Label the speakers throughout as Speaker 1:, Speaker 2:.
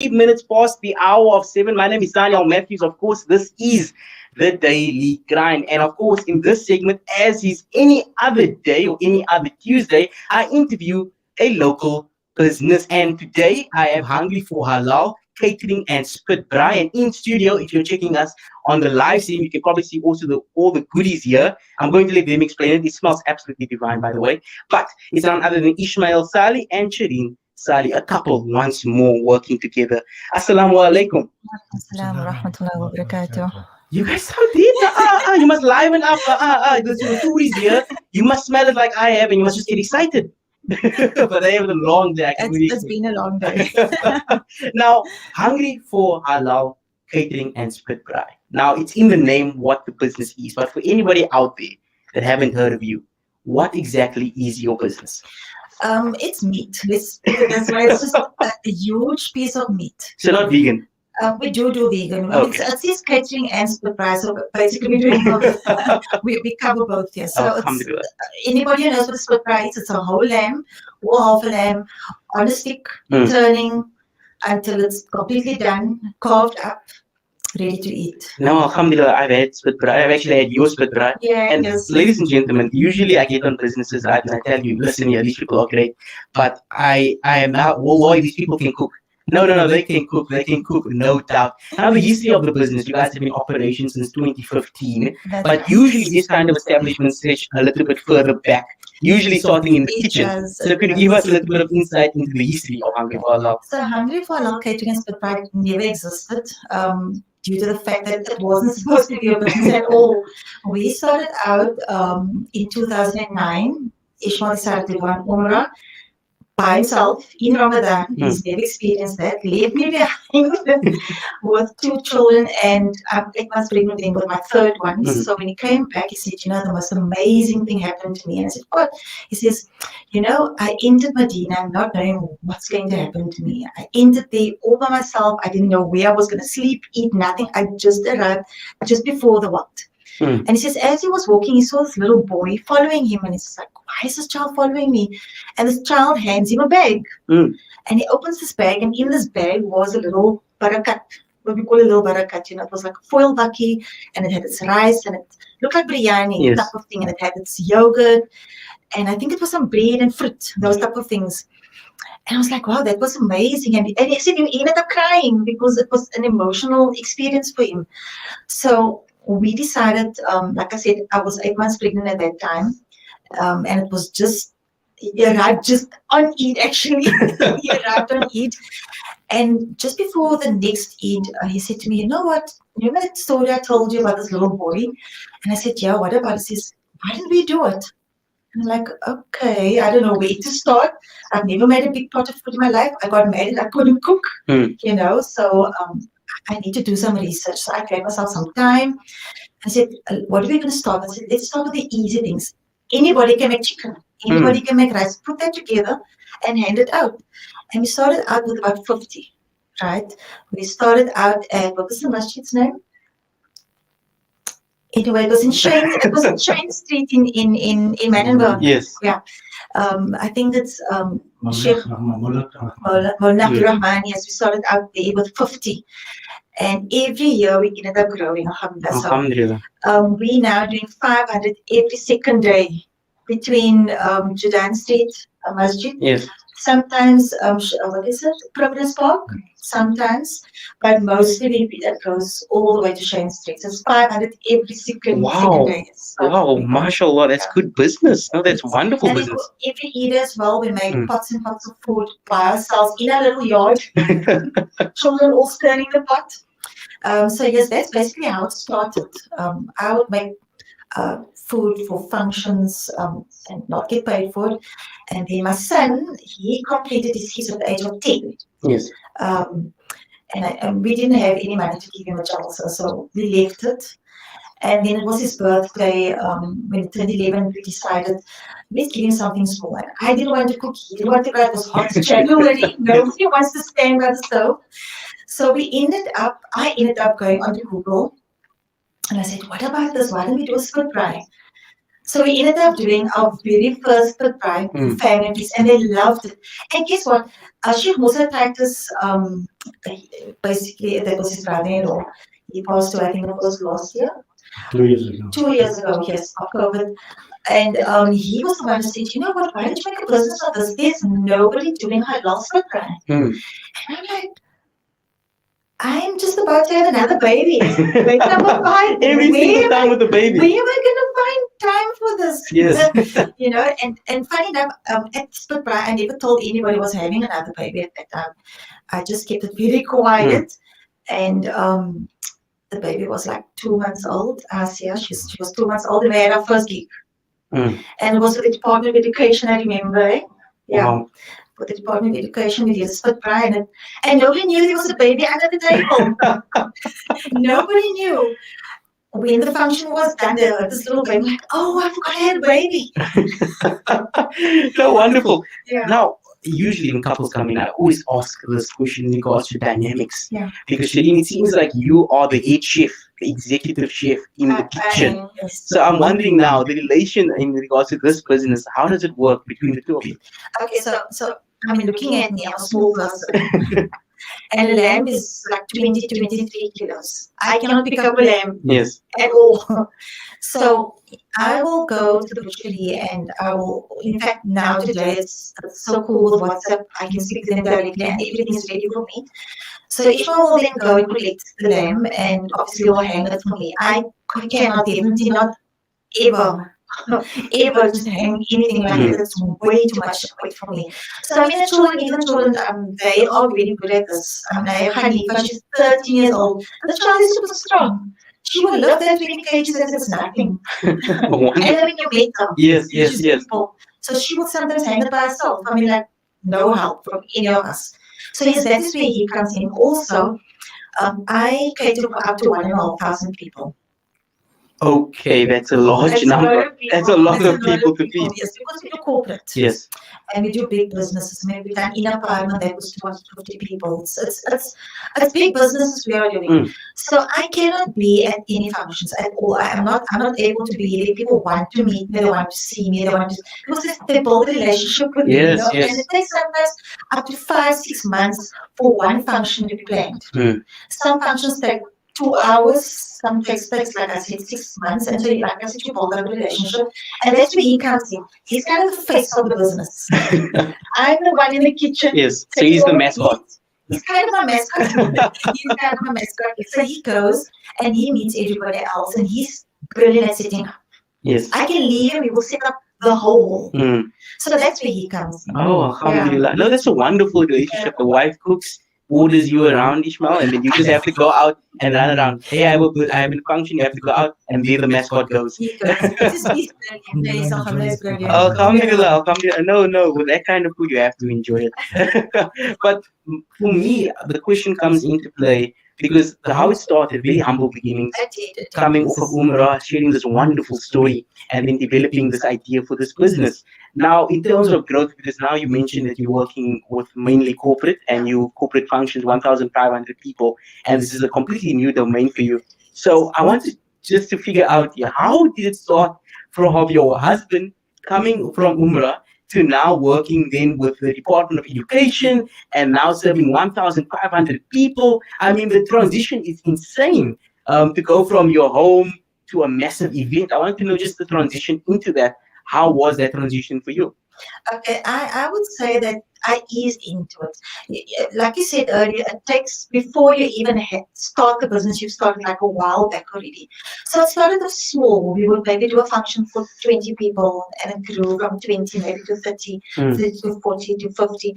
Speaker 1: 3 minutes past the hour of 7. My name is Daanyaal Matthews. Of course, this is the Daily Grind. And of course, in this segment, as is any other day or any other Tuesday, I interview a local business. And today I have Hungry for Halal Catering and Spit Brian in studio. If you're checking us on the live stream, you can probably see also all the goodies here. I'm going to let them explain it. It smells absolutely divine, by the way. But it's none other than Ishmael Sali and Shireen Sali, a couple once more working together. Assalamu alaikum.
Speaker 2: Assalamu rahmatullahi wa barakatuh.
Speaker 1: You guys sound deep. You must liven up. The food is here. You must smell it like I have, and you must just get excited. But I have a long day.
Speaker 2: It's been a long day.
Speaker 1: Now, hungry for halal catering and split fry. Now, it's in the name what the business is. But for anybody out there that haven't heard of you, what exactly is your business?
Speaker 2: It's meat. That's why it's just a huge piece of meat.
Speaker 1: So not vegan.
Speaker 2: We do vegan.
Speaker 1: Okay.
Speaker 2: It's catering and split fry. So basically, we're doing both. we cover both here. So
Speaker 1: Alhamdulillah.
Speaker 2: Anybody who knows what a split fry is, it's a whole lamb or half a lamb on a stick, turning until it's completely done, carved up, ready to eat.
Speaker 1: No, alhamdulillah, I've had split fry. I've actually had your split fry.
Speaker 2: Yeah,
Speaker 1: And
Speaker 2: yes.
Speaker 1: ladies and gentlemen, usually I get on businesses, right, and I tell you, listen here, these people are great. But I am now, why these people can cook. No, they can cook, no doubt. Now the history of the business, you guys have been in operation since 2015, but usually these kind of establishments stretch a little bit further back, usually starting in the kitchen. So could you give us a little bit of insight into the history of Hungry for Halal?
Speaker 2: So Hungry for Halal Catering and Split Fry never existed. Due to the fact that it wasn't supposed to be a business at all. We started out in 2009. Ishmael decided to go on Umrah by himself in Ramadan. He's never experienced that. Left me behind with 2 children, and I'm 8 months pregnant then with my third one. So when he came back, he said, the most amazing thing happened to me. And I said, what? He says, I entered Medina not knowing what's going to happen to me. I entered there all by myself. I didn't know where I was going to sleep, eat, nothing. I just arrived just before the waqt. And he says, as he was walking, he saw this little boy following him, and he's like, why is this child following me? And this child hands him a bag. And he opens this bag, and in this bag was a little barakat, what we call a little barakat. It was like a foil bakkie, and it had its rice, and it looked like biryani type of thing, and it had its yogurt, and I think it was some bread and fruit, those type of things. And I was like, wow, that was amazing. And he said he ended up crying because it was an emotional experience for him. So we decided, like I said, I was 8 months pregnant at that time. And it was he arrived just on Eid, actually. He arrived on Eid. And just before the next Eid, he said to me, you know what? Remember that story I told you about this little boy? And I said, yeah, what about it? He says, why didn't we do it? And I'm like, okay, I don't know where to start. I've never made a big pot of food in my life. I got married, I couldn't cook, so I need to do some research. So I gave myself some time. I said, what are we going to start? I said, let's start with the easy things. Anybody can make chicken. Anybody can make rice. Put that together and hand it out. And we started out with about 50, right? We started out at, what was the masjid's name? Anyway, it was in Shane Street in Manenberg.
Speaker 1: Yes.
Speaker 2: Yeah. I think it's Sheikh Maulana Abdul Rahman. Yes, we started out there with 50. And every year we ended up growing, alhamdulillah. So, we now doing 500 every second day between Judan Street, Masjid.
Speaker 1: Yes.
Speaker 2: Sometimes, what is it? Providence Park. Second, but mostly that goes all the way to Shane Street. So it's 500 every second day.
Speaker 1: Wow, mashallah, that's good business. No, that's wonderful business.
Speaker 2: Every Eid as well, we make pots and pots of food by ourselves in our little yard. Children all stirring the pot. So yes, that's basically how it started. I would make food for functions and not get paid for it. And then my son, he completed his HIS at the age of 10.
Speaker 1: Yes.
Speaker 2: And we didn't have any money to give him a child, so we left it. And then it was his birthday. When he turned 11, we decided, let's give him something small. And I didn't want to cook. He didn't want to go. It was hot January. Nobody wants to stand by the stove. So I ended up going onto Google. And I said, what about this? Why don't we do a split fry? So we ended up doing our very first surprise family feast, and they loved it. And guess what? She also attacked this. Basically, that was his brother-in-law. He passed away. I think it was last year.
Speaker 3: 2 years ago.
Speaker 2: 2 years ago, yes, of COVID. And he was the one who said, you know what, why don't you make a business of this? There's nobody doing halal split brand. And I'm like, I'm just about to have another baby. Baby number 5.
Speaker 1: Every single time with the baby.
Speaker 2: Where am I going to find time for this?
Speaker 1: Yes.
Speaker 2: You know, and funny enough, at split brand, I never told anybody I was having another baby at that time. I just kept it very quiet. And the baby was like 2 months old. Asia, she was 2 months old, and we had our first gig. And it was with the Department of Education, I remember. Eh? Yeah.
Speaker 1: Wow.
Speaker 2: With the Department of Education, we did a split bride, and nobody knew there was a baby under the table. Nobody knew. When the function was done, there was this little baby, like, oh, I forgot I had a baby.
Speaker 1: So wonderful.
Speaker 2: Yeah.
Speaker 1: Now, usually when couples come in, I always ask this question in regards to dynamics.
Speaker 2: Yeah.
Speaker 1: Because Shireen, it seems like you are the head chef, the executive chef in the kitchen.
Speaker 2: Yes.
Speaker 1: So I'm wondering now, the relation in regards to this business, how does it work between the two of you?
Speaker 2: Okay, so I mean, looking at me, I'm a small person. And a lamb is like 20 to 23 kilos. I cannot pick up a lamb
Speaker 1: Yes.
Speaker 2: at all. So I will go to the butchery, and I will, in fact, now today it's so cool with WhatsApp. I can speak to them directly and everything is ready for me. So Ishmael will then go and collect the lamb, and obviously will hang it for me. I cannot, definitely not ever just hang anything like that. It's way too much weight for me. So I mean, the children, even children, they are really good at this. I have Hanifa, she's 13 years old. The child is super strong. She will lift that 20 kgs as it's nothing. And then when you meet them,
Speaker 1: Yes.
Speaker 2: people. So she would sometimes hang it by herself. I mean, like, no help from any of us. So yes, that is where he comes in. Also, I cater for up to 1,500 people.
Speaker 1: Okay, that's a large number. That's a lot of people to feed.
Speaker 2: Yes, because we do corporate.
Speaker 1: Yes.
Speaker 2: And we do big businesses. I mean, we've done in apartment that was 250 people. It's big businesses we are doing. So I cannot be at any functions at all. I'm not able to be there. People want to meet me, they want to see me, because they build a relationship with me.
Speaker 1: Yes.
Speaker 2: And it takes sometimes up to 5-6 months for one function to be planned. Some functions take 2 hours, some takes, like I said, 6 months. And so, like I said, you build up a relationship. And that's where he comes in. He's kind of the face of the business. I'm the one in the kitchen.
Speaker 1: Yes, so he's the mascot.
Speaker 2: He's kind of my mascot. So he goes and he meets everybody else, and he's brilliant at setting up.
Speaker 1: Yes.
Speaker 2: I can leave him, he will set up the whole. So that's where he comes in.
Speaker 1: Oh, alhamdulillah. No, that's a wonderful relationship. The wife cooks, orders you around, Ishmael, and then you just have to go out and run around. Hey, I have a function, you have to go out, and there the mascot goes.
Speaker 2: He goes. He's brilliant.
Speaker 1: Alhamdulillah. No, with that kind of food, you have to enjoy it. But for me, the question comes into play because how it started, very humble beginnings, coming off of Umrah, sharing this wonderful story, and then developing this idea for this business. Now, in terms of growth, because now you mentioned that you're working with mainly corporate, and you corporate functions 1,500 people, and this is a completely new domain for you. So I want to just to figure out here, how did it start from your husband coming from Umrah to now working then with the Department of Education and now serving 1,500 people? I mean, the transition is insane to go from your home to a massive event. I want to know just the transition into that. How was that transition for you?
Speaker 2: Okay, I would say that I eased into it. Like you said earlier, it takes, before you even start the business, you started like a while back already. So it started off small. We would maybe do a function for 20 people, and it grew from 20 maybe to 30, 30 to 40 to 50.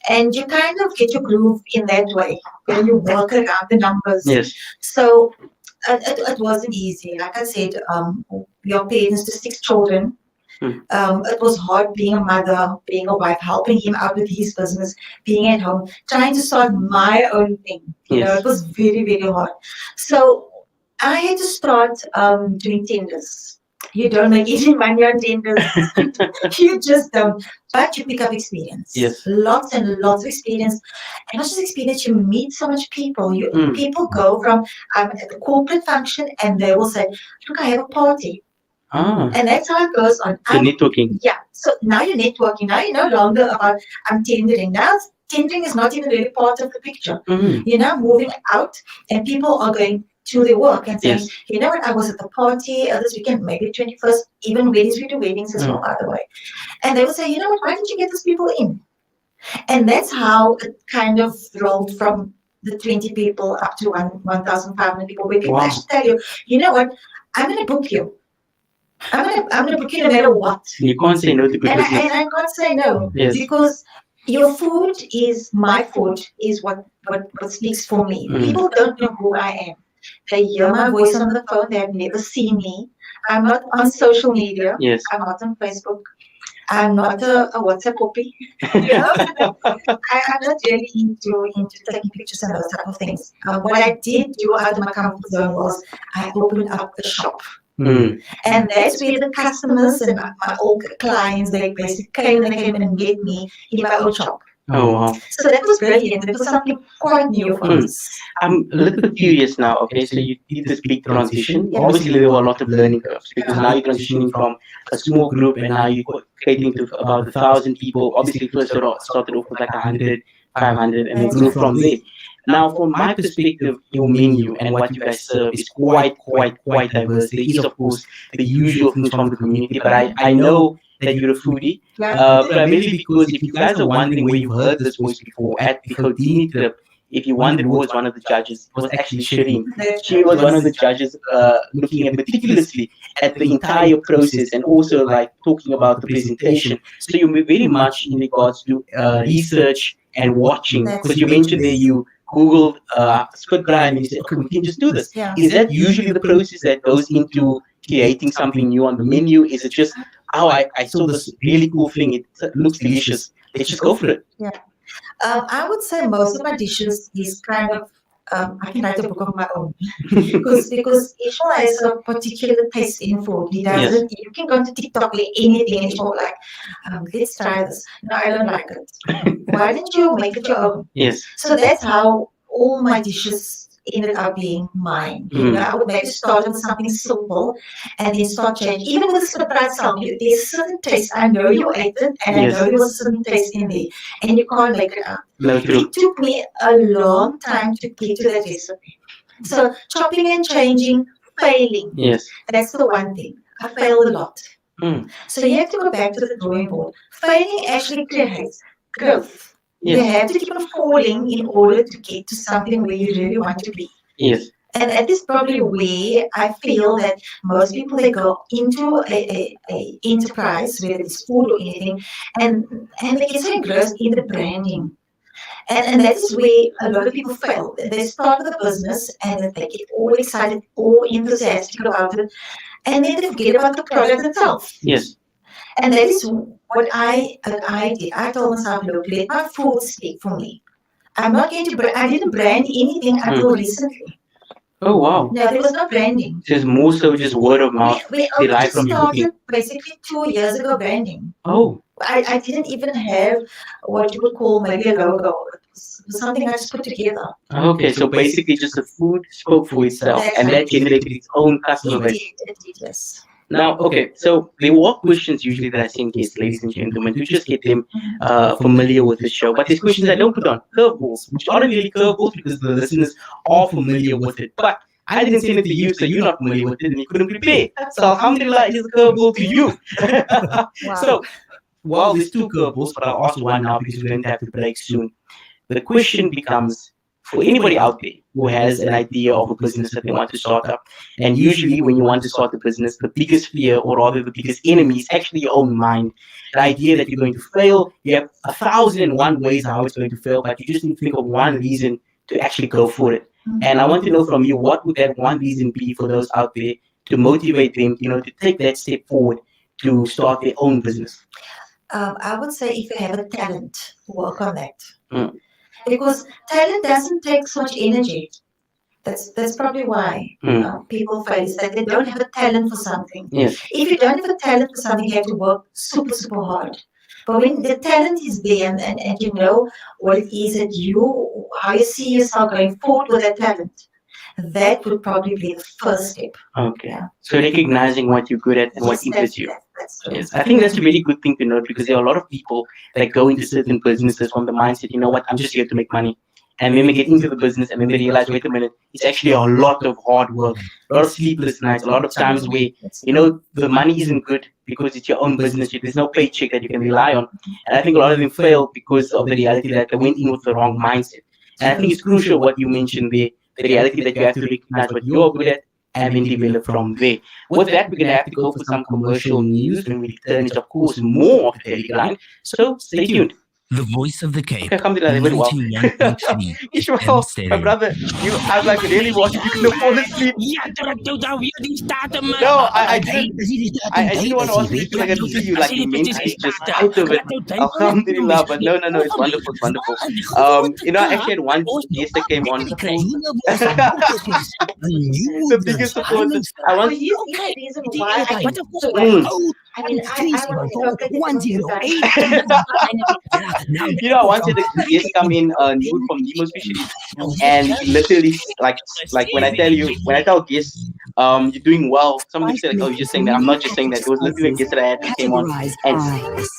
Speaker 2: And you kind of get your groove in that way, when you work around the numbers.
Speaker 1: Yes.
Speaker 2: So it wasn't easy. Like I said, your parents to 6 children. It was hard being a mother, being a wife, helping him out with his business, being at home, trying to start my own thing. You know, it was very, very hard. So I had to start doing tenders. You don't make any money on tenders. You just don't. But you pick up experience.
Speaker 1: Yes.
Speaker 2: Lots and lots of experience. And not just experience, you meet so much people. People go from at the corporate function, and they will say, look, I have a party.
Speaker 1: Ah,
Speaker 2: And that's how it goes on.
Speaker 1: so networking.
Speaker 2: Yeah. So now you're networking. Now you're no longer about I'm tendering. Now tendering is not even really part of the picture.
Speaker 1: Mm.
Speaker 2: You're now moving out, and people are going to their work and saying,
Speaker 1: Yes.
Speaker 2: you know what, I was at the party this weekend, maybe 21st, even weddings, we do weddings as well,
Speaker 1: Mm.
Speaker 2: by the way. And they will say, you know what, why didn't you get these people in? And that's how it kind of rolled from the 20 people up to 1,500 people, where people
Speaker 1: Wow.
Speaker 2: actually tell you, you know what, I'm going to book you. I'm gonna book you no matter what.
Speaker 1: You can't say no to good
Speaker 2: And
Speaker 1: business.
Speaker 2: I can't say no.
Speaker 1: Yes.
Speaker 2: Because your food is my food is what speaks for me.
Speaker 1: Mm.
Speaker 2: People don't know who I am. They hear my voice on the phone. They have never seen me. I'm not on social media.
Speaker 1: Yes.
Speaker 2: I'm not on Facebook. I'm not a WhatsApp copy. You know, I'm not really into taking pictures and those type of things. What I did do out of my comfort zone was I opened up a shop.
Speaker 1: Mm.
Speaker 2: And that's where the customers and my old clients, they basically came in and met me in my old shop.
Speaker 1: Oh wow.
Speaker 2: So that was brilliant. It was something quite new for
Speaker 1: Mm.
Speaker 2: us.
Speaker 1: I'm a little bit curious now. Okay, so you did this big transition.
Speaker 2: Yeah.
Speaker 1: Obviously, there were a lot of learning curves because now you're transitioning from a small group and now you're creating to about 1,000 people. Obviously, first started off with like 100, 500, and then grew from there. Now, from my perspective, your menu and what you guys serve is quite diverse. There is, of course, the usual things from the community, but I know that you're a foodie, primarily because if you guys are wondering where you've heard this voice before, at the Houdini trip, if you wondered who was one of the judges, it was actually Shireen. She was one of the judges looking at meticulously at the entire process and also like talking about the presentation. So you're very much in regards to research and watching, because you mentioned there you Googled spit brine and you said, okay, we can just do this.
Speaker 2: Yeah.
Speaker 1: Is that usually the process that goes into creating something new on the menu? Is it just, oh, I saw this really cool thing, it looks delicious, let's just go for it?
Speaker 2: I would say most of my dishes is kind of I can write a book of my own because Ishmael has a particular taste in food. He doesn't. You can go to TikTok or anything, and Ishmael like, let's try this. No, I don't like it. Why didn't you make it your own?
Speaker 1: Yes.
Speaker 2: So that's how all my dishes ended up being mine. You know, I would maybe start with something simple and then start changing. Even with the surprise salad, there's a certain taste. I know you ate it, and I know there was a certain taste in there, and you can't make it up.
Speaker 1: No, true.
Speaker 2: It took me a long time to get to that recipe. So chopping and changing, failing.
Speaker 1: Yes.
Speaker 2: That's the one thing. I failed a lot.
Speaker 1: Mm.
Speaker 2: So you have to go back to the drawing board. Failing actually creates growth.
Speaker 1: Yes.
Speaker 2: You have to keep on falling in order to get to something where you really want to be.
Speaker 1: Yes.
Speaker 2: And that is probably where I feel that most people, they go into a enterprise, whether it's food or anything, and they get so engrossed in the branding. And that is where a lot of people fail. They start with a business and then they get all excited, all enthusiastic about it, and then they forget about the product itself.
Speaker 1: Yes.
Speaker 2: And that is what I did. I told myself, look, let my food speak for me. I'm not going to I didn't brand anything until recently.
Speaker 1: Oh wow.
Speaker 2: No, there was no branding.
Speaker 1: Just more so just word of mouth
Speaker 2: We only
Speaker 1: derived
Speaker 2: just
Speaker 1: from your
Speaker 2: started
Speaker 1: cooking.
Speaker 2: basically 2 years ago branding.
Speaker 1: Oh.
Speaker 2: I didn't even have what you would call maybe a logo. It was something I just put together.
Speaker 1: Okay, so basically just the food spoke for itself and that generated its own customer base.
Speaker 2: It did, yes.
Speaker 1: Now, okay, so there were questions usually that I send guests, ladies and gentlemen, to just get them familiar with the show. But there's questions I don't put on, curveballs, which aren't really curveballs because the listeners are familiar with it. But I didn't send it to you, so you're not familiar with it and you couldn't prepare. So alhamdulillah, it is a curveball to you.
Speaker 2: Wow.
Speaker 1: So, well, there's two curveballs, but I'll ask one now because we're going to have to break soon. The question becomes, for anybody out there who has an idea of a business that they want to start up, and usually when you want to start a business, the biggest fear, or rather the biggest enemy, is actually your own mind. The idea that you're going to fail, you have 1,001 ways how it's going to fail, but you just need to think of one reason to actually go for it. And I want to know from you, what would that one reason be for those out there to motivate them, to take that step forward to start their own business?
Speaker 2: I would say if you have a talent, work on that.
Speaker 1: Mm.
Speaker 2: Because talent doesn't take so much energy. That's probably why people fail, is that they don't have a talent for something.
Speaker 1: Yes.
Speaker 2: If you don't have a talent for something, you have to work super, super hard. But when the talent is there and you know what it is that how you see yourself going forward with that talent, that would probably be the first step.
Speaker 1: Okay.
Speaker 2: Yeah.
Speaker 1: So recognizing what you're good at and what
Speaker 2: Yes,
Speaker 1: interests you.
Speaker 2: that's true.
Speaker 1: Yes, I think that's a really good thing to note because there are a lot of people that go into certain businesses from the mindset, you know what, I'm just here to make money. And then they get into the business and then they realize, wait a minute, it's actually a lot of hard work, a lot of sleepless nights, a lot of times where, you know, the money isn't good because it's your own business. There's no paycheck that you can rely on. And I think a lot of them fail because of the reality that they went in with the wrong mindset. And I think it's crucial what you mentioned there, the reality that you have to recognize what you're good at and then develop from there. With that, we're going to have to go for some commercial news. When we return, it's of course more of the Daily Grind. So stay tuned.
Speaker 3: The voice of the Cape.
Speaker 1: Okay, alhamdulillah, they went well.
Speaker 3: 91.3
Speaker 1: Ishmael, my brother, I was like really watching you couldn't fall asleep. No, I didn't want to ask you because I got to see you like mentally just out of it. Alhamdulillah, but no, it's wonderful, it's wonderful. You know, I actually had one guest that came on. The biggest supporter. I want.
Speaker 2: He's the reason why I
Speaker 3: What the fuck?
Speaker 1: Mm.
Speaker 2: I mean, I want to
Speaker 3: 108.
Speaker 1: You know, I wanted a guest come in new from Nemo's Fisheries, and literally, like when I tell guests, you're doing well. Somebody said like, oh, you're just saying that. I'm not just saying that. It was literally a guest that I had that came on and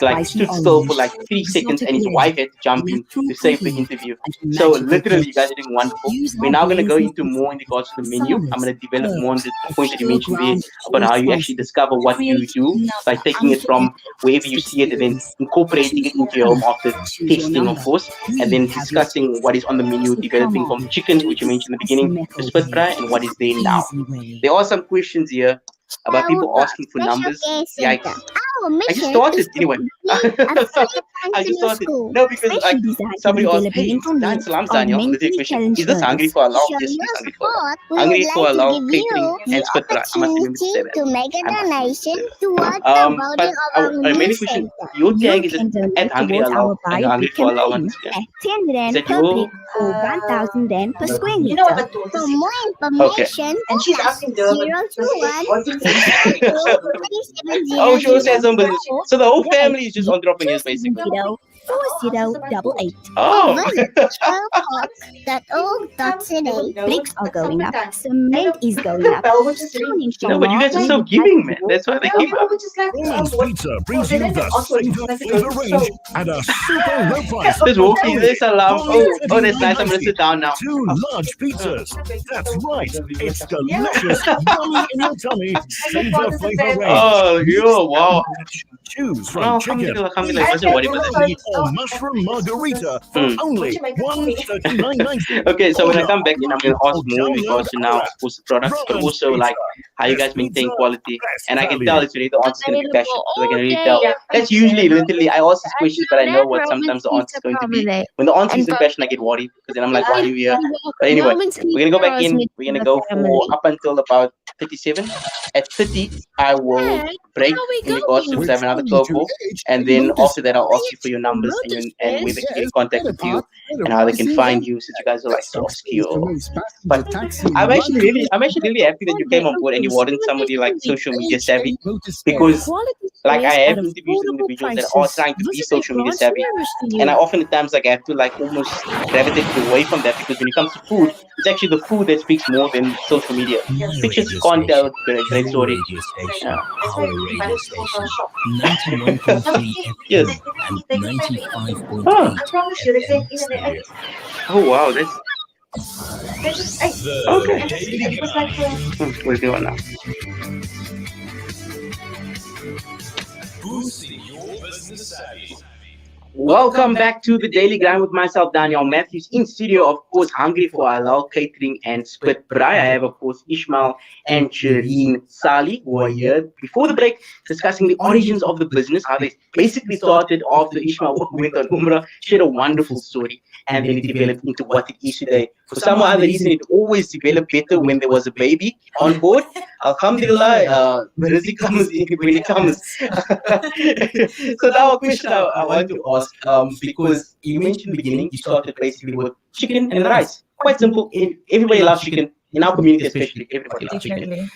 Speaker 1: like stood still for like 3 seconds, and his wife had to jump in to save the interview. So literally, you guys are doing wonderful. We're now gonna go into more in regards to the menu. I'm gonna develop more on the points that you mentioned there about how you actually discover what you do by taking it from wherever you see it and then incorporating it into your home after tasting, of course, and then discussing what is on the menu, developing from chicken, which you mentioned in the beginning, to spit fry, and what is there now. There are some questions here about people asking for numbers. Yikes. I just started anyway. I just started. No, because like somebody asked, hey, Dan Salam's Daanyaal, the question. Is this hungry for Halaal? Yes, it's hungry for Halaal. Hungry for Halaal catering and spit fry. I must remember to say that.
Speaker 4: To make a donation towards the
Speaker 1: But
Speaker 4: building of
Speaker 1: my
Speaker 4: our
Speaker 1: main
Speaker 4: new
Speaker 1: question,
Speaker 4: center.
Speaker 1: your tag is at Hungry Halaal and Hungry for Halaal on Instagram.
Speaker 4: At 10 rand
Speaker 1: Is that
Speaker 4: per
Speaker 1: your-
Speaker 4: brick or 1,000 rand per square
Speaker 2: You know
Speaker 4: meter.
Speaker 2: what?
Speaker 4: For more information,
Speaker 2: And she's asking the
Speaker 4: 021
Speaker 1: Oh, she also has some business. So the whole family is just entrepreneurs, basically.
Speaker 4: 4088.
Speaker 1: Oh,
Speaker 4: Visit shellpark.org.za. Bricks are going up. Cement is going up. Stoning
Speaker 1: no, but you guys are so giving, man. That's why they keep up.
Speaker 5: Roland's Pizza brings you the center flavor range at a super low price.
Speaker 1: There's walking, there's alarm. Oh, that's nice. I'm gonna sit down now.
Speaker 5: 2 large pizzas. That's right. It's delicious, yummy in your tummy. Savor flavor range.
Speaker 1: Oh, yo, wow.
Speaker 5: Choose
Speaker 1: Oh,
Speaker 5: from chicken,
Speaker 1: alhamdulillah, I wasn't worried about that.
Speaker 5: or mushroom margarita for
Speaker 1: Mm.
Speaker 5: only $139.90.
Speaker 1: Okay, so when I come back in, I'm gonna ask more in regards to now, of course, the products, but also like how you guys maintain quality. And I can tell it's really the answer's gonna be passion. So I can really tell. That's usually literally I ask these questions, but I know what sometimes the answer is going to be. When the answer isn't passion, I get worried because then I'm like, why are you here? But anyway, we're gonna go back in. We're gonna go for up until about 37. At 30, I will break in regards to have another 12 more. And then after that, I'll ask you for your numbers and where they can get in contact with you and how they can find you since you guys are like so obscure. But I'm actually really happy that you came on board and you weren't somebody like social media savvy, because like I have interviewed individuals that are trying to be social media savvy, and I oftentimes like I have to like almost gravitate away from that, because when it comes to food, it's actually the food that speaks more than social media. Pictures can't tell a great story.
Speaker 3: Our radio station, 91.3
Speaker 1: Yes.
Speaker 3: and 95.8
Speaker 1: Oh.
Speaker 2: I promise you, they say
Speaker 3: FM stereo.
Speaker 1: Oh wow, that's
Speaker 2: they just, hey,
Speaker 1: okay.
Speaker 2: it was like
Speaker 1: We're doing now.
Speaker 5: Boosting your business savvy.
Speaker 1: Welcome back to the Daily Grind with myself, Daanyaal Matthews, in studio, of course, hungry for Halaal catering and spit fry. I have, of course, Ishmael and Shireen Sali, who are here before the break, discussing the origins of the business, how they basically started after Ishmael went on Umrah, shared a wonderful story, and then it developed into what it is today. For some other reason, it always developed better when there was a baby on board. Alhamdulillah, rizq comes when it comes. So now a question I want to ask, because you mentioned in the beginning, you started basically with chicken and rice. Quite simple. Everybody loves chicken. In our community especially, everybody loves chicken.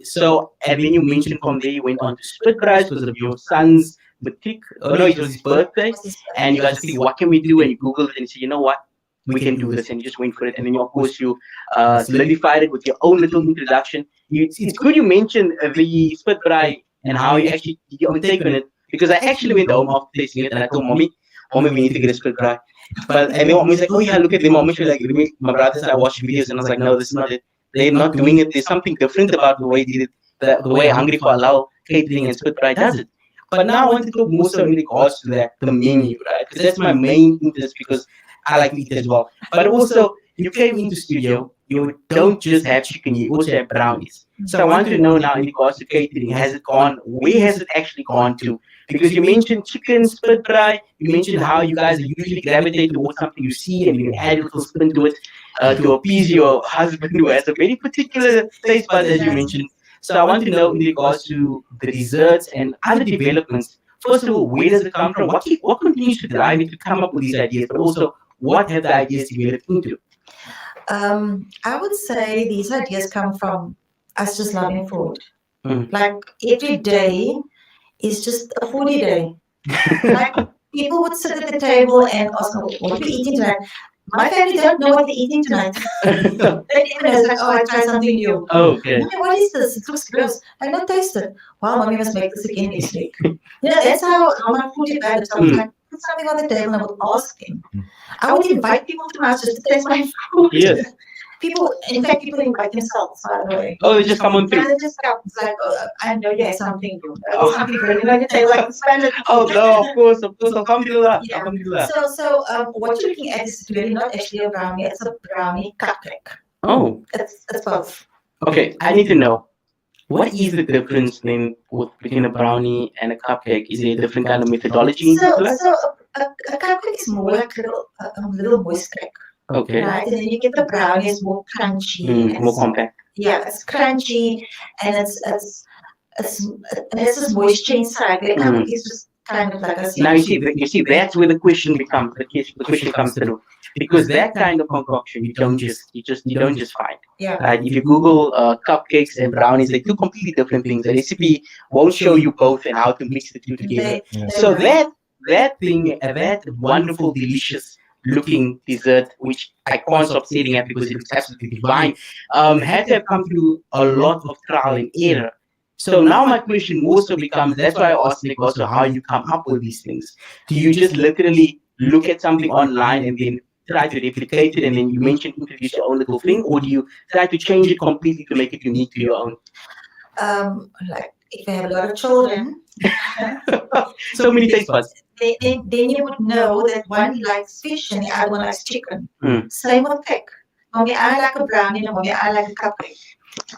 Speaker 1: So, and then you mentioned from there you went on to split rice because of your son's matric. Oh no, it was his birthday. And you guys think, what can we do? And you Googled it and you said, you know what? we can do this, and you just went for it, and then of course you solidified it with your own little introduction. It's good you mentioned the split braai and how you actually did your own take on it, because I actually went home after tasting it and I told mommy, we need to get a split braai. But and then mommy's like, oh yeah, look at them. Mommy, like, my brothers are watching videos, and I was like, no, this is not it. They're not doing it. There's something different about the way they did it, the way Hungry for Halal catering and split braai does it. But now I want to talk more so in regards to that, the menu, right? Because that's my main interest, because I like to eat as well. But also, you came into studio, you don't just have chicken, you also have brownies. So I want to know now in regards to catering, has it gone, where has it actually gone to? Because you mentioned chicken, split braai, you mentioned how you guys usually gravitate towards something you see and you add a little spin to it to appease your husband who has a very particular taste bud, as you mentioned. So I want to know in regards to the desserts and other developments. First of all, where does it come from? What continues to drive you to come up with these ideas? But also, what have the ideas developed into?
Speaker 2: I would say these ideas come from us just loving food.
Speaker 1: Mm.
Speaker 2: Like every day is just a foodie day. Like people would sit at the table and ask, "Oh, what are you eating tonight?" My family don't know what they're eating tonight. They even know, it's like, "Oh, I tried something new."
Speaker 1: Oh, okay.
Speaker 2: Mommy, what is this? It looks gross. I've not tasted it. Wow, mommy must make this again next week. That's how my food developed. I was like, put something on the table and I would ask him. I would invite people to my house just to taste my food.
Speaker 1: Yes.
Speaker 2: People, in fact, people invite themselves, by the way.
Speaker 1: Oh, they just come on
Speaker 2: Yeah,
Speaker 1: through.
Speaker 2: they just come. It's like, oh, I know you have something new. Something good. You say, like, spend it.
Speaker 1: Oh, no, of course. Alhamdulillah.
Speaker 2: Yeah.
Speaker 1: Alhamdulillah.
Speaker 2: So, what you're looking at is really not actually a brownie. It's a brownie cupcake.
Speaker 1: Oh,
Speaker 2: It's both.
Speaker 1: okay. I need to know, what is the difference then between a brownie and a cupcake? Is there a different kind of methodology into that?
Speaker 2: So a cupcake is more like a little moist cake,
Speaker 1: Okay.
Speaker 2: right? And then you get the brownie, it's more crunchy.
Speaker 1: More compact.
Speaker 2: Yeah, it's crunchy, and it has this moisture inside. The cupcake is just kind of like a
Speaker 1: Now you see that's where the question becomes the question comes through, because that kind of concoction you don't just find.
Speaker 2: yeah.
Speaker 1: Right? If you Google cupcakes and brownies, they're two completely different things. The recipe won't show you both and how to mix the two together. So that thing, that wonderful, delicious looking dessert, which I can't stop staring at because it looks absolutely divine, had to have come through a lot of trial and error. So now my question also becomes, that's why I asked Nick also how you come up with these things. Do you just literally look at something online and then try to replicate it, and then you mentioned introduce your own little thing, or do you try to change it completely to make it unique to your own?
Speaker 2: Like if you have a lot of children,
Speaker 1: So many taste buds.
Speaker 2: then you would know that one likes fish and the other one likes chicken. Same with cake. Mommy, I like a brownie, and mommy, I like a cupcake.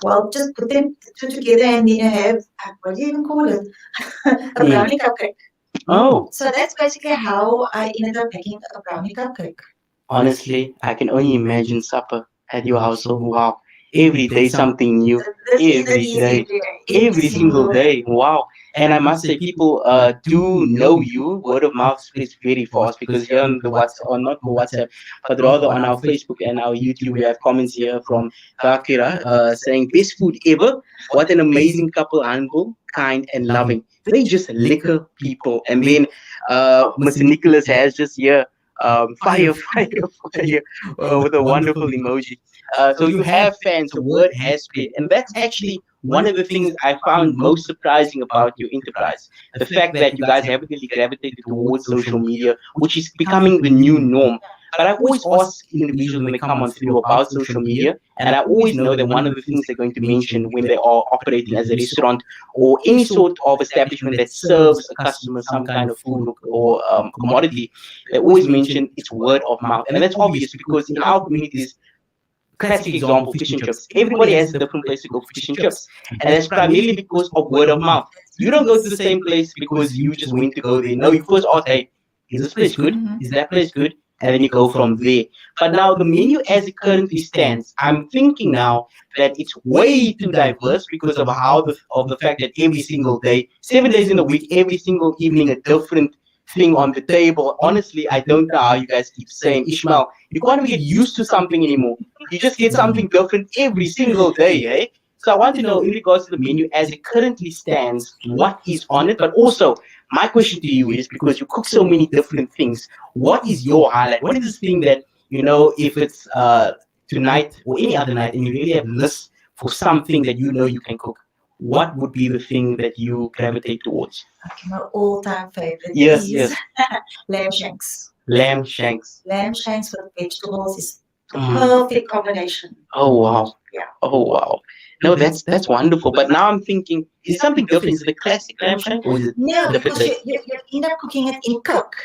Speaker 2: Well, just put them two together and then you have, what do you even call it? A brownie cupcake.
Speaker 1: Oh,
Speaker 2: So that's basically how I ended up making a brownie cupcake.
Speaker 1: honestly, I can only imagine supper at your household. Wow. Every day something new. Every single day. Wow. And I must say, people do know you. Word of mouth spreads very fast, because here on the WhatsApp, or not the WhatsApp, but rather on our Facebook and our YouTube, we have comments here from Vakira saying, best food ever. What an amazing couple, humble, kind, and loving. They just liquor people. And then Mr. Nicholas has just here fire with a wonderful emoji. So you have fans, the word has spread. And that's actually one of the things I found most surprising about your enterprise. The fact that you guys haven't really gravitated towards social media, which is becoming the new norm. But I always ask individuals when they come on through about social media, and I always know that one of the things they're going to mention when they are operating as a restaurant or any sort of establishment that serves a customer some kind of food or commodity, they always mention it's word of mouth. And that's obvious, because in our communities, classic example, fish and chips. Everybody has a different place to go for fish and chips. And that's primarily because of word of mouth. You don't go to the same place because you just went to go there. No, you first ask, hey, is this place good? Is that place good? And then you go from there. But now the menu as it currently stands, I'm thinking now that it's way too diverse because of the fact that every single day, 7 days in a week, every single evening, a different thing on the table. Honestly, I don't know how you guys keep saying, Ishmael, you can't even get used to something anymore. You just get something different every single day, eh? So I want to know, in regards to the menu as it currently stands, what is on it? But also, my question to you is, because you cook so many different things, what is your highlight? What is this thing that if it's tonight or any other night, and you really have lists for something that you can cook, what would be the thing that you gravitate towards?
Speaker 2: Okay, my all-time favorite
Speaker 1: Yes,
Speaker 2: is
Speaker 1: yes.
Speaker 2: lamb shanks.
Speaker 1: Lamb shanks.
Speaker 2: Lamb shanks with vegetables is
Speaker 1: Mm.
Speaker 2: perfect combination.
Speaker 1: Oh wow.
Speaker 2: Yeah.
Speaker 1: Oh wow. No, that's wonderful. But now I'm thinking, is it something different? Is it the classic lamb shank or is it
Speaker 2: No,
Speaker 1: different
Speaker 2: because
Speaker 1: taste?
Speaker 2: you end up cooking it in coke.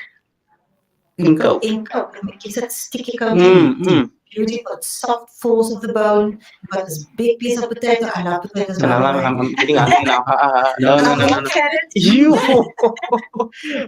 Speaker 1: In coke?
Speaker 2: In coke. And it gives it sticky coating.
Speaker 1: Mm.
Speaker 2: Beautiful, soft falls of the bone. You've got this big piece of potato. I love potatoes.
Speaker 1: And
Speaker 2: by the way.
Speaker 1: I'm getting hungry now. No.
Speaker 2: Carrot.
Speaker 1: You.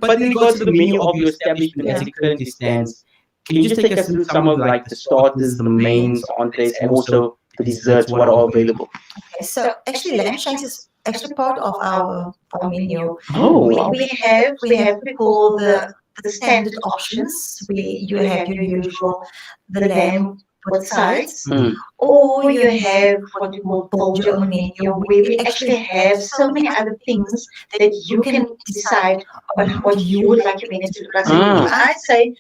Speaker 1: But in regards to the menu of your establishment as it currently stands, can you just take us through some of like the starters, the mains, entrees, and also the desserts? What are available?
Speaker 2: Okay, so actually lamb shanks is actually part of our menu.
Speaker 1: Oh
Speaker 2: we,
Speaker 1: wow.
Speaker 2: we have what we call the standard options. You have your usual the lamb with sides,
Speaker 1: Mm.
Speaker 2: or you have what we call build your own menu, where we actually have so many other things that you can decide on what you would like your menu to look like. So I'd say,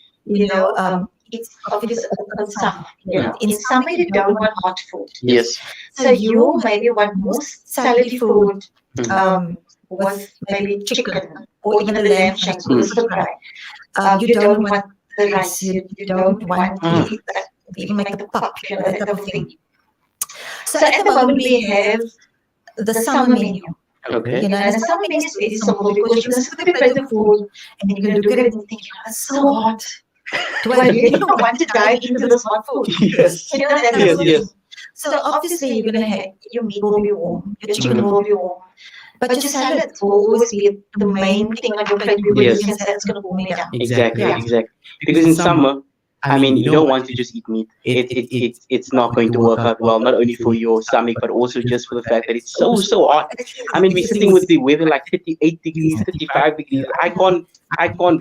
Speaker 2: it's obvious in some. In summer you don't want hot food.
Speaker 1: Yes.
Speaker 2: So you maybe want more salady food,
Speaker 1: Mm.
Speaker 2: with maybe chicken or even the lamb shanks or the stir fry. You don't want the rice. You don't want even make the pop, that type of thing. So at the moment we have the summer menu.
Speaker 1: Okay.
Speaker 2: And the summer menu is very simple because you can sit with a plate of food and then you can look at it and think, it's so hot. Do I really want to dive into this hot food?
Speaker 1: Yes.
Speaker 2: That
Speaker 1: Yes.
Speaker 2: type of thing. So obviously you're gonna have your meat will be warm, your chicken will be warm, but your salad will always be the main thing on your plate.
Speaker 1: Yes.
Speaker 2: You can say it's gonna cool me down.
Speaker 1: Exactly.
Speaker 2: Yeah.
Speaker 1: Exactly. Because in summer, I mean, you don't want to just eat meat. It's not going to work out well, not only for your stomach, but also just for the fact that it's so hot. I mean, we're sitting with the weather like 38 degrees, 35 degrees. I can't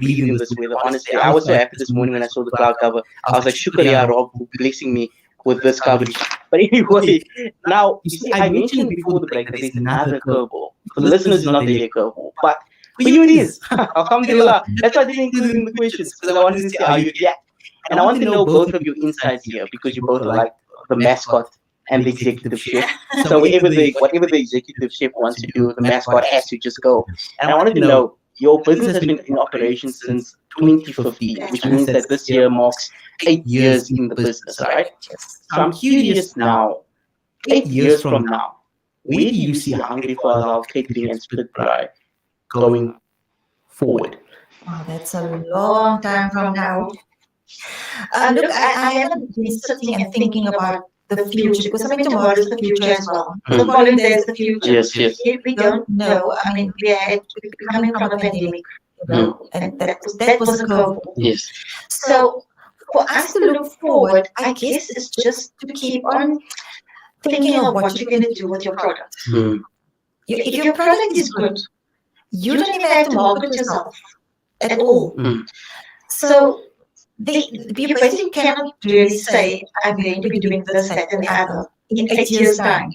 Speaker 1: breathe in this weather, honestly. I was so happy this morning when I saw the cloud cover. I was like, Shukriya, Rob, for blessing me with this coverage. But anyway, now, you see, I mentioned before the break that there's another curveball. For the listeners, it's not really a curveball, but for you it is. Alhamdulillah. That's why I didn't include it in the questions, because I wanted to see how you react. And I want to know both of your insights here, because you both are like the mascot and the executive chef. So whatever the executive chef wants to do, the mascot has to just go. And I wanted to know, your business has been in operation since 2015, which means that this year marks 8 years in the business, right? So I'm curious now, 8 years from now, where do you see Hungry for Halal catering and split fry going forward?
Speaker 2: Oh, that's a long time from now. Look, I haven't been sitting and thinking about the future, because I mean tomorrow is the future as well. The following day is the future.
Speaker 1: Yes.
Speaker 2: We don't know. I mean, we're coming from a pandemic, and that was a curveball.
Speaker 1: Yes.
Speaker 2: So for us to look forward, I guess it's just to keep on thinking of what you're going to do with your product. If your product is good, you don't even have to market yourself at all. So you basically cannot really say, I'm going to be doing this, that, and the other in 8 years' time.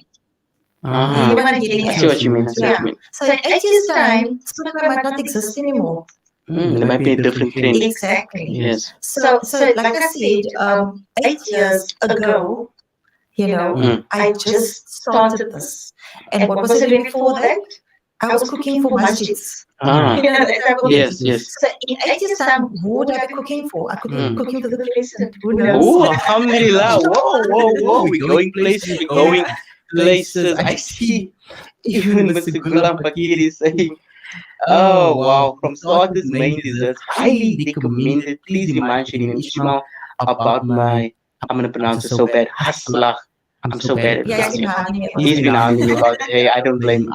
Speaker 2: You know what I'm getting
Speaker 1: I
Speaker 2: at?
Speaker 1: see what you mean.
Speaker 2: So in 8 years' time, Spotify might not exist anymore.
Speaker 1: There might be a different trend.
Speaker 2: Exactly.
Speaker 1: Yes.
Speaker 2: So like I said, 8 years ago, I just started this. And what was I doing before that? I was cooking for masjids. That type of
Speaker 1: Yes.
Speaker 2: thing. So in 8 years' time, who would I be cooking for? I could be cooking for the president. Who knows?
Speaker 1: Oh, alhamdulillah. Whoa. We're going places. I see even Mr. Gulam Fakir is saying, oh, wow. From starters, main desserts, highly recommended. Please remind Shireen and Ishmael about I'm going to pronounce it so bad. Haslach. I'm so bad at
Speaker 2: Yeah,
Speaker 1: pronouncing it. He's been asking me about it. Hey, I don't blame.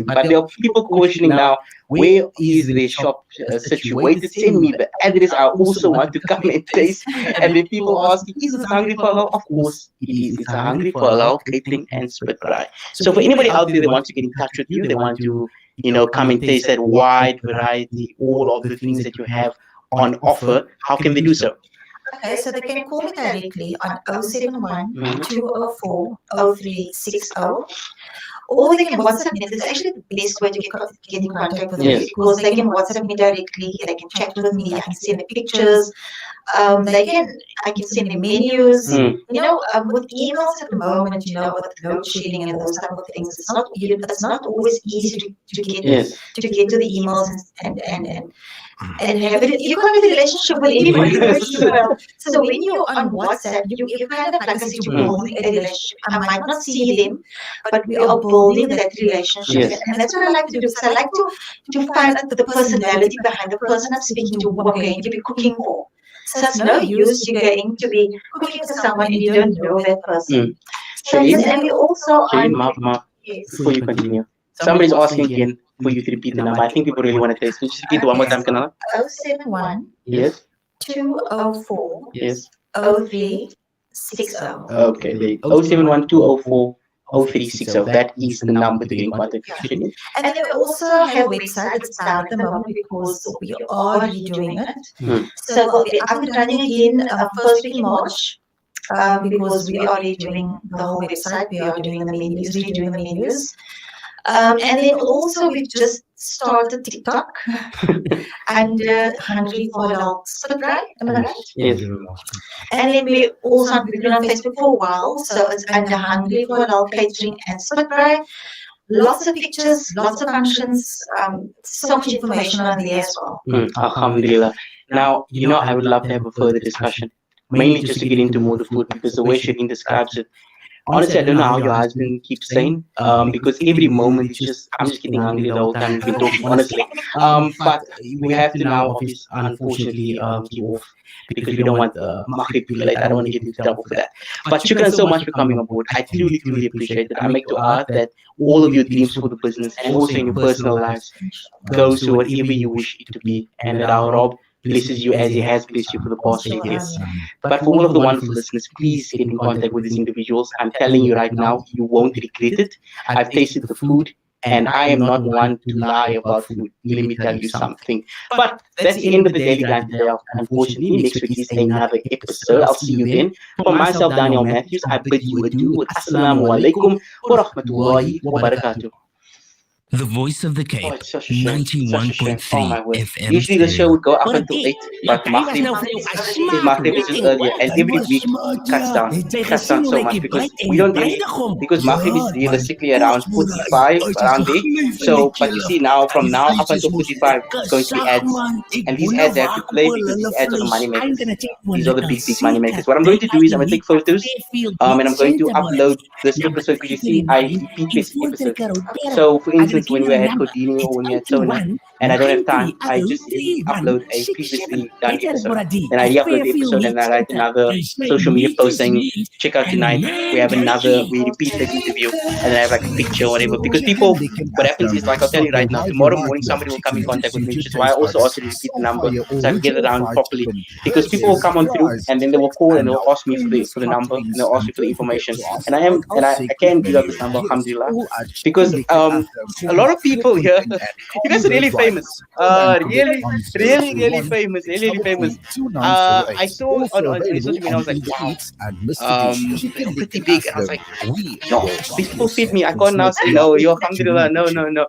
Speaker 1: But there are people questioning now, where is their shop situated? Send me the address. I also want to come and taste. And then people asking, is this Hungry for Halal? Of course it is. It's a Hungry for Halal catering and split fry. So for anybody out there that wants to get in touch with you, they want to, come and taste that wide variety, all of the things that you have on offer, how can they do so?
Speaker 2: Okay, so they can call me directly on 071 204 0360, or they can WhatsApp me. It's actually the best way to get in contact with me
Speaker 1: Yes.
Speaker 2: because they can WhatsApp me directly. They can chat with me. I can send them pictures. I can send them menus. With emails at the moment, with load shedding and those type of things, it's not always easy to get
Speaker 1: Yes.
Speaker 2: to get to the emails and have it. You can't have a relationship with anybody.
Speaker 1: Yes.
Speaker 2: So when you're on WhatsApp, you kind of, like I said, you're building a relationship. I might not see them, but we are building that relationship.
Speaker 1: Yes.
Speaker 2: And that's what I like to do, because I like to find out the personality behind the person I'm speaking to, who I'm going to be cooking for. So it's no use you're going to be cooking for someone and you don't know that person. So yes, and we also
Speaker 1: Before you continue, somebody's asking again for you to repeat the number. I think people really want to taste. Could you just repeat it one more time, Kanala?
Speaker 2: 071
Speaker 1: Yes.
Speaker 2: 204
Speaker 1: Yes.
Speaker 2: 0360.
Speaker 1: Okay. 071 0360. That is the number to get in contact with you.
Speaker 2: And then we also have a website that's down at the moment because we are redoing it. So we'll be up and running again first week in March. Because we are redoing the whole website, we are doing redoing the menus. And then also we've just started TikTok and Hungry for Halaal split right? Am I right?
Speaker 1: Yes.
Speaker 2: And then we also we've been on Facebook for a while, so it's under Hungry for Halaal catering and split right. Lots of pictures, lots of functions, so much information on there as well.
Speaker 1: Alhamdulillah. Now, I would love to have a further discussion, mainly just to get into more the food, because the way Shireen describes it, honestly, I don't know how your husband keeps saying, because every moment I'm just getting hungry the whole time we've been talking, honestly. But we have to now, obviously, unfortunately, give off because we don't want Maghrib to be late. I don't want to get into trouble for that. But shukran so much for coming on board. I truly, truly appreciate it. I make dua that all of your dreams for the business and also in your personal lives goes to whatever you wish it to be, and that our Rob blesses you as he has blessed you for the past 8 years. But for all of the wonderful listeners, please get in contact with these individuals. I'm telling you right now, you won't regret it. I've tasted the food, and I am not one to lie about food. Let me tell you something. But that's the end of the Daily Grind today. Unfortunately, next week is another episode. I'll see you then. For myself, Daanyaal Matthews, I bid you adieu with Assalamu alaikum wa rahmatullahi wa barakatuh.
Speaker 3: The Voice of the
Speaker 1: Oh,
Speaker 3: Cape,
Speaker 1: it's such a shame. Such a shame.
Speaker 3: 91.3
Speaker 1: Oh my word.
Speaker 3: FM.
Speaker 1: Usually the show would go up
Speaker 3: What a
Speaker 1: until
Speaker 3: day.
Speaker 1: 8, but Maghrib is just earlier, and every week cuts down so much because we don't really, because Maghrib is realistically around 45, around there. So, but you see now, from now up until 45, it's going to be ads, and these ads have to play because these ads are the money makers. These are the big money makers. What I'm going to do is I'm going to take photos, and I'm going to upload this episode because you see, I repeat this episode. So, for instance, when we had Codini or when we had Sona, and I don't have time, I just upload a previously done episode. Then I re-upload the episode and I write another social media post saying, check out tonight, we repeat that interview, and then I have like a picture or whatever. Because people, what happens is, like I'll tell you right now, tomorrow morning somebody will come in contact with me, which is why I also asked you to repeat the number so I can get it down properly. Because people will come on through and then they will call and they'll ask me for the number and they'll ask me for the information. And I can give out this number, alhamdulillah, because a lot of people here, you guys are really famous. Really famous. I saw on social media, I was like, wow, you're pretty big. And I was like, yo, these people fit me. I can't now say no, yo, alhamdulillah, no. And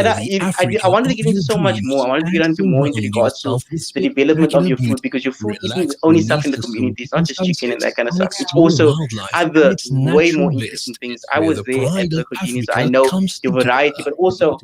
Speaker 1: I wanted to get into so much more. I wanted to get into more into regards to the development of your food, because your food isn't only stuff in the community. It's not just chicken and that kind of stuff. It's also other way more interesting things. I was there at the Houdini's. I know your variety, but also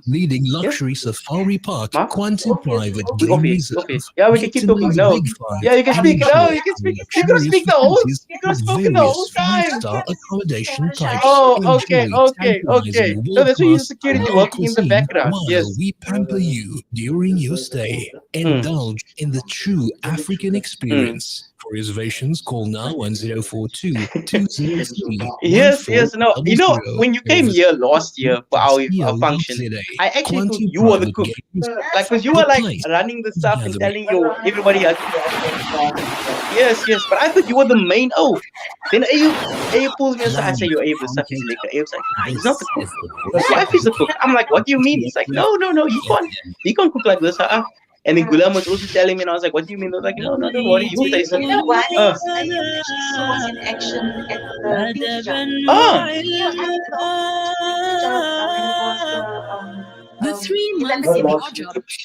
Speaker 3: leading luxury safari park, Quantum Private
Speaker 1: we
Speaker 3: Game
Speaker 1: okay.
Speaker 3: Reserve.
Speaker 1: Yeah, we can keep talking. No. Yeah, you can speak. No, you can speak. You can speak the whole. You can speak the whole time.
Speaker 3: Five-star accommodation types.
Speaker 1: Oh, okay.
Speaker 3: Tantalizing
Speaker 1: No, that's why you
Speaker 3: world-class
Speaker 1: security
Speaker 3: halal
Speaker 1: working in the
Speaker 3: cuisine
Speaker 1: background.
Speaker 3: while
Speaker 1: Yes.
Speaker 3: we pamper you during your stay. Indulge in the true African experience. For reservations, call now 1042 203.
Speaker 1: Yes. No, when you came here last year for our function, I actually thought you were the cook. Like, because you were like running the stuff and telling everybody else. Yes. But I thought you were the main. Oh, then Ayu pulls me aside. I say, yo, Ayu, this stuff is liquor. Ayu's like, nah, he's not the cook. His wife is the cook. I'm like, what do you mean? He's like, no, he can't cook like this. And then Gulam was also telling me, and I was like, what do you mean? I was like, no, don't worry, you taste it.
Speaker 2: You know what?
Speaker 1: Uh.
Speaker 2: I actually saw us in action at the beach jump.
Speaker 1: Ah.
Speaker 2: Yeah, at the beach jump, and it was
Speaker 4: The 3
Speaker 2: is that
Speaker 4: months
Speaker 2: the
Speaker 4: in
Speaker 2: same
Speaker 4: our job